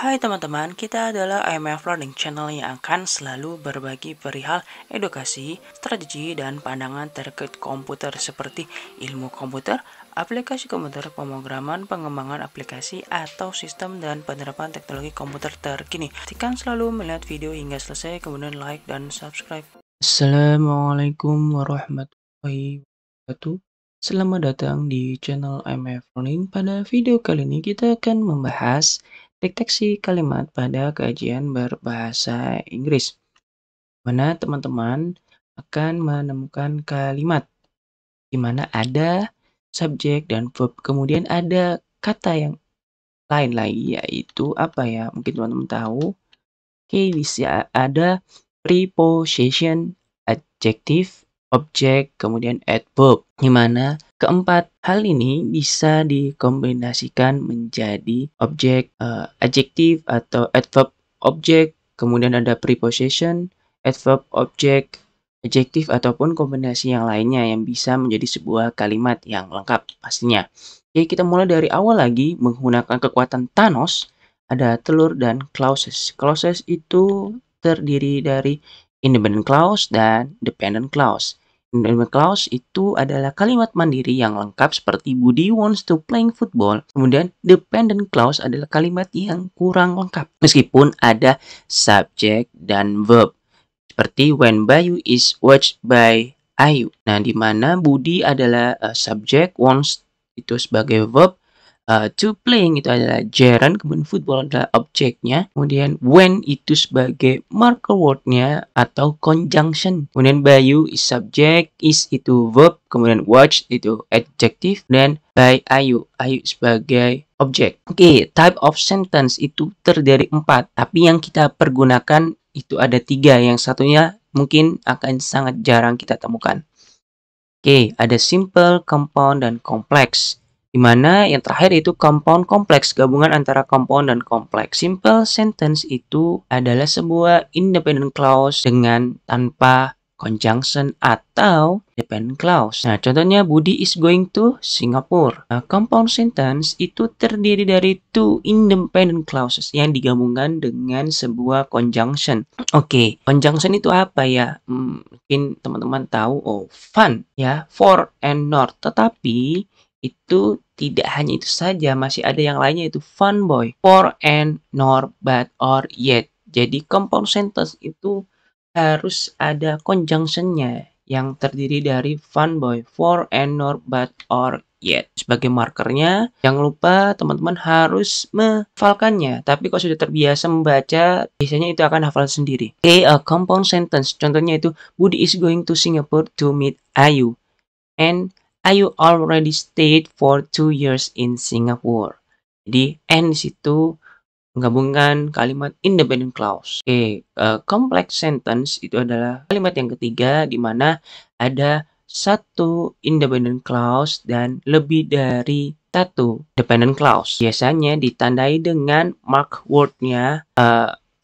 Hai teman-teman, kita adalah IMF Learning Channel yang akan selalu berbagi perihal edukasi, strategi, dan pandangan terkait komputer seperti ilmu komputer, aplikasi komputer, pemrograman, pengembangan aplikasi, atau sistem dan penerapan teknologi komputer terkini. Pastikan selalu melihat video hingga selesai, kemudian like dan subscribe. Assalamualaikum warahmatullahi wabarakatuh. Selamat datang di channel IMF Learning. Pada video kali ini kita akan membahas deteksi kalimat pada kajian berbahasa Inggris, mana teman-teman akan menemukan kalimat di mana ada subjek dan verb, kemudian ada kata yang lain lagi, yaitu apa ya? Mungkin teman-teman tahu. Oke, bisa ada preposition, adjective, object, kemudian adverb, di mana keempat hal ini bisa dikombinasikan menjadi objek, adjective atau adverb object, kemudian ada preposition, adverb object, adjective ataupun kombinasi yang lainnya yang bisa menjadi sebuah kalimat yang lengkap pastinya. Oke, kita mulai dari awal lagi menggunakan kekuatan Thanos. Ada telur dan clauses. Clauses itu terdiri dari independent clause dan dependent clause. Independent clause itu adalah kalimat mandiri yang lengkap seperti Budi wants to playing football. Kemudian dependent clause adalah kalimat yang kurang lengkap meskipun ada subjek dan verb. Seperti when Bayu is watched by Ayu. Nah, di mana Budi adalah subjek, wants itu sebagai verb, to playing itu adalah gerund, kemudian football adalah objeknya, kemudian when itu sebagai marker wordnya atau conjunction, kemudian Bayu is subject, is itu verb, kemudian watch itu adjective, dan by Ayu sebagai objek. Oke, type of sentence itu terdiri 4, tapi yang kita pergunakan itu ada 3, yang satunya mungkin akan sangat jarang kita temukan. Oke, ada simple, compound, dan complex. Di mana yang terakhir itu compound kompleks, gabungan antara compound dan kompleks. Simple sentence itu adalah sebuah independent clause dengan tanpa conjunction atau dependent clause. Nah, contohnya Budi is going to Singapore. Nah, compound sentence itu terdiri dari two independent clauses yang digabungkan dengan sebuah conjunction. Oke, conjunction itu apa ya? Mungkin teman-teman tahu, fun ya, for and not. Tetapi itu tidak hanya itu saja, masih ada yang lainnya, itu fun boy, for and nor but or yet. Jadi compound sentence itu harus ada conjunctionnya yang terdiri dari fun boy, for and nor but or yet. Sebagai markernya, jangan lupa teman-teman harus menghafalkannya. Tapi kalau sudah terbiasa membaca, biasanya itu akan hafal sendiri. Oke, compound sentence. Contohnya itu Budi is going to Singapore to meet Ayu. And Ayu already stayed for 2 years in Singapore. Jadi and di situ menggabungkan kalimat independent clause. Oke, complex sentence itu adalah kalimat yang ketiga di mana ada satu independent clause dan lebih dari satu dependent clause. Biasanya ditandai dengan mark wordnya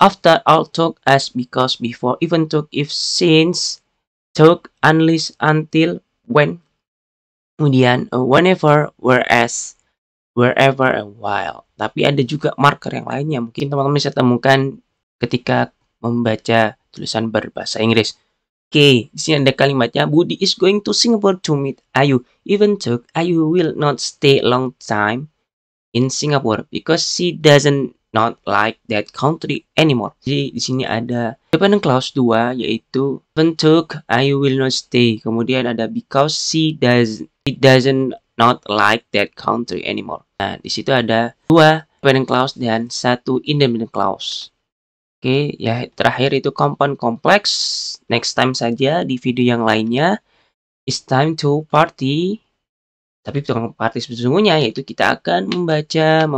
after, all, took, as, because, before, even, took, if, since, took, unless, until, when, kemudian whenever, whereas, wherever, and while. Tapi ada juga marker yang lainnya. Mungkin teman-teman bisa temukan ketika membaca tulisan berbahasa Inggris. Oke, di sini ada kalimatnya Budi is going to Singapore to meet Ayu. Even though Ayu will not stay a long time in Singapore because she doesn't not like that country anymore. Jadi di sini ada dependent clause 2, yaitu even though Ayu will not stay. Kemudian ada because she doesn't not like that country anymore. Nah, di situ ada 2 dependent clause dan 1 independent clause. Oke, ya terakhir itu compound complex. Next time saja di video yang lainnya. It's time to party. Tapi bukan party sesungguhnya, yaitu kita akan membaca,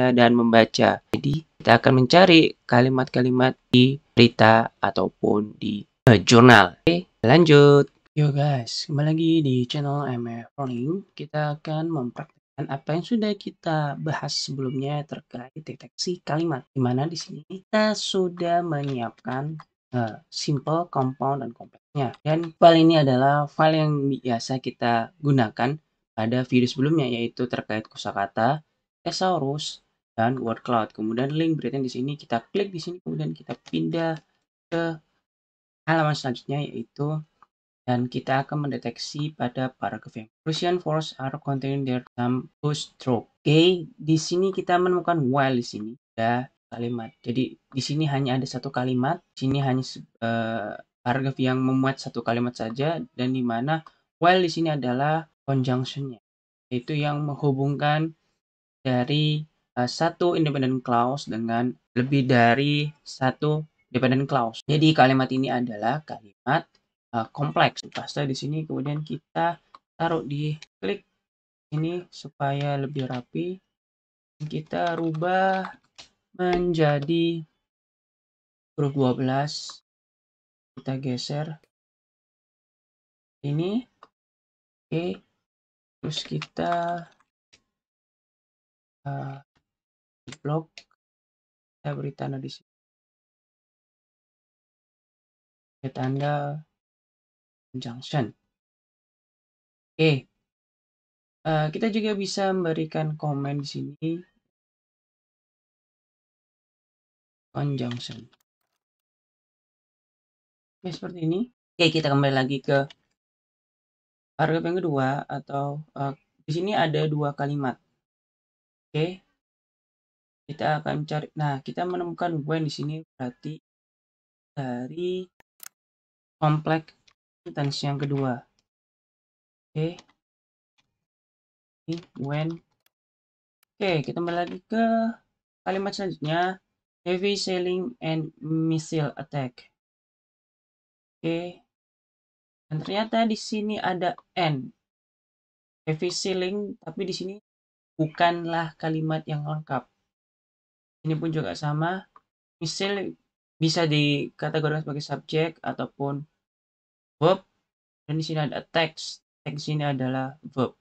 dan membaca. Jadi kita akan mencari kalimat-kalimat di berita ataupun di jurnal. Oke, lanjut. Yo guys, kembali lagi di channel IMF Learning. Kita akan mempraktikkan apa yang sudah kita bahas sebelumnya terkait deteksi kalimat. Dimana di sini kita sudah menyiapkan simple, compound, dan kompleksnya. Dan file ini adalah file yang biasa kita gunakan pada video sebelumnya, yaitu terkait kosakata, thesaurus, dan word cloud. Kemudian link berarti di sini kita klik di sini, kemudian kita pindah ke halaman selanjutnya yaitu dan kita akan mendeteksi pada paragraf yang Russian force are contained there some two stroke. Oke, di sini kita menemukan while di sini ada kalimat. Jadi di sini hanya ada satu kalimat. Di sini hanya paragraf yang memuat satu kalimat saja dan di mana while di sini adalah conjunction-nya, yaitu yang menghubungkan dari satu independent clause dengan lebih dari satu dependent clause. Jadi kalimat ini adalah kalimat kompleks. Paste di sini, kemudian kita taruh di klik ini supaya lebih rapi. Kita rubah menjadi huruf 12. Kita geser ini. Oke. Terus kita blok. Kita beri tanda di sini. Tanda conjunction. Oke. Kita juga bisa memberikan komen di sini conjunction. Oke, seperti ini. Oke, kita kembali lagi ke paragraf yang kedua atau di sini ada dua kalimat. Oke. Kita akan cari. Nah, kita menemukan when di sini berarti dari kompleks sentence yang kedua. Oke. Ini when. Oke, kita kembali lagi ke kalimat selanjutnya. Heavy sailing and missile attack. Oke. Dan ternyata di sini ada and. Heavy sailing, tapi di sini bukanlah kalimat yang lengkap. Ini pun juga sama. Missile bisa dikategorikan sebagai subjek ataupun verb. Dan di sini ada text. Text di sini adalah verb.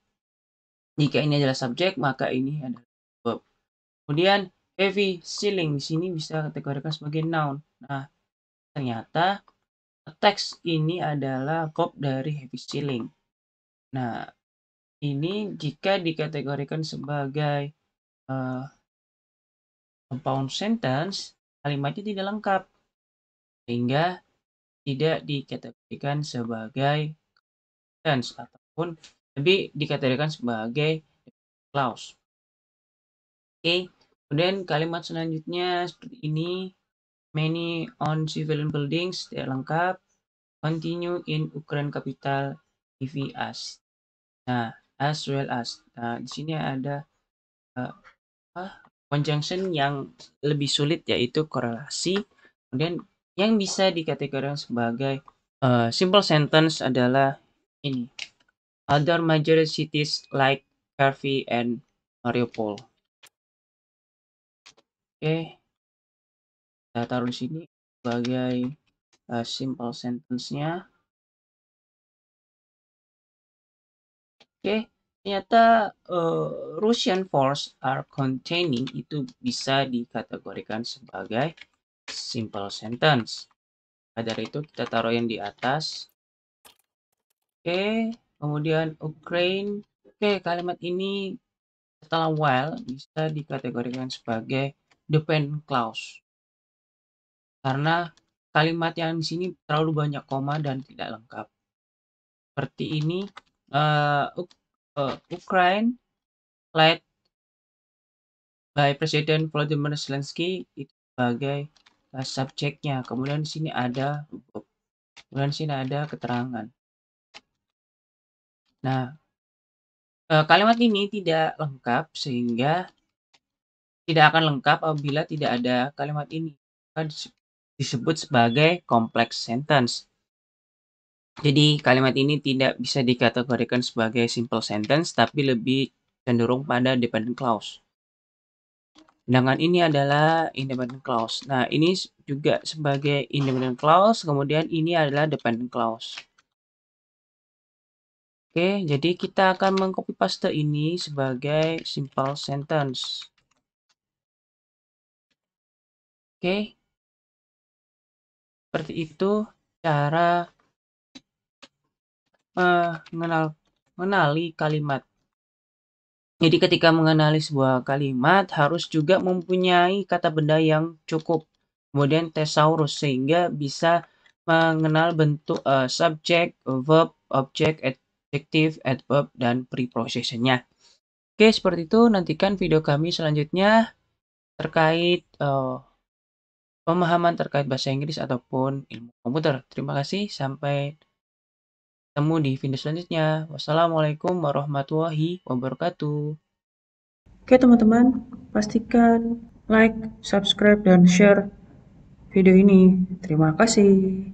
Jika ini adalah subjek, maka ini adalah verb. Kemudian heavy ceiling di sini bisa dikategorikan sebagai noun. Nah, ternyata text ini adalah verb dari heavy ceiling. Nah, ini jika dikategorikan sebagai compound sentence, kalimatnya tidak lengkap sehingga tidak dikategorikan sebagai tense ataupun lebih dikategorikan sebagai clause. Oke, kemudian kalimat selanjutnya seperti ini. Many on civilian buildings tidak lengkap. Continue in Ukraine capital Kyiv as. Nah, as well as. Nah, di sini ada conjunction yang lebih sulit yaitu korelasi. Kemudian yang bisa dikategorikan sebagai simple sentence adalah ini. Other major cities like Kharkiv and Mariupol. Oke, kita taruh di sini sebagai simple sentence-nya. Oke, ternyata Russian force are containing itu bisa dikategorikan sebagai simple sentence. Nah, dari itu kita taruh yang di atas. Oke, kemudian Ukraine. Oke, kalimat ini setelah while bisa dikategorikan sebagai dependent clause. Karena kalimat yang di sini terlalu banyak koma dan tidak lengkap. Seperti ini, Ukraine led by Presiden Volodymyr Zelensky itu sebagai subjeknya. Kemudian di sini ada kemudian di sini ada keterangan. Nah, kalimat ini tidak lengkap sehingga tidak akan lengkap apabila tidak ada kalimat ini. Disebut sebagai complex sentence. Jadi kalimat ini tidak bisa dikategorikan sebagai simple sentence tapi lebih cenderung pada dependent clause. Sedangkan ini adalah independent clause. Nah, ini juga sebagai independent clause, kemudian ini adalah dependent clause. Oke, jadi kita akan mengcopy paste ini sebagai simple sentence. Oke. Seperti itu cara mengenali kalimat. Jadi ketika mengenali sebuah kalimat harus juga mempunyai kata benda yang cukup. Kemudian thesaurus sehingga bisa mengenal bentuk subjek, verb, objek, adjective, adverb, dan prepositionnya. Oke, seperti itu. Nantikan video kami selanjutnya terkait pemahaman terkait bahasa Inggris ataupun ilmu komputer. Terima kasih. Sampai ketemu di video selanjutnya. Wassalamualaikum warahmatullahi wabarakatuh. Oke teman-teman, pastikan like, subscribe, dan share video ini. Terima kasih.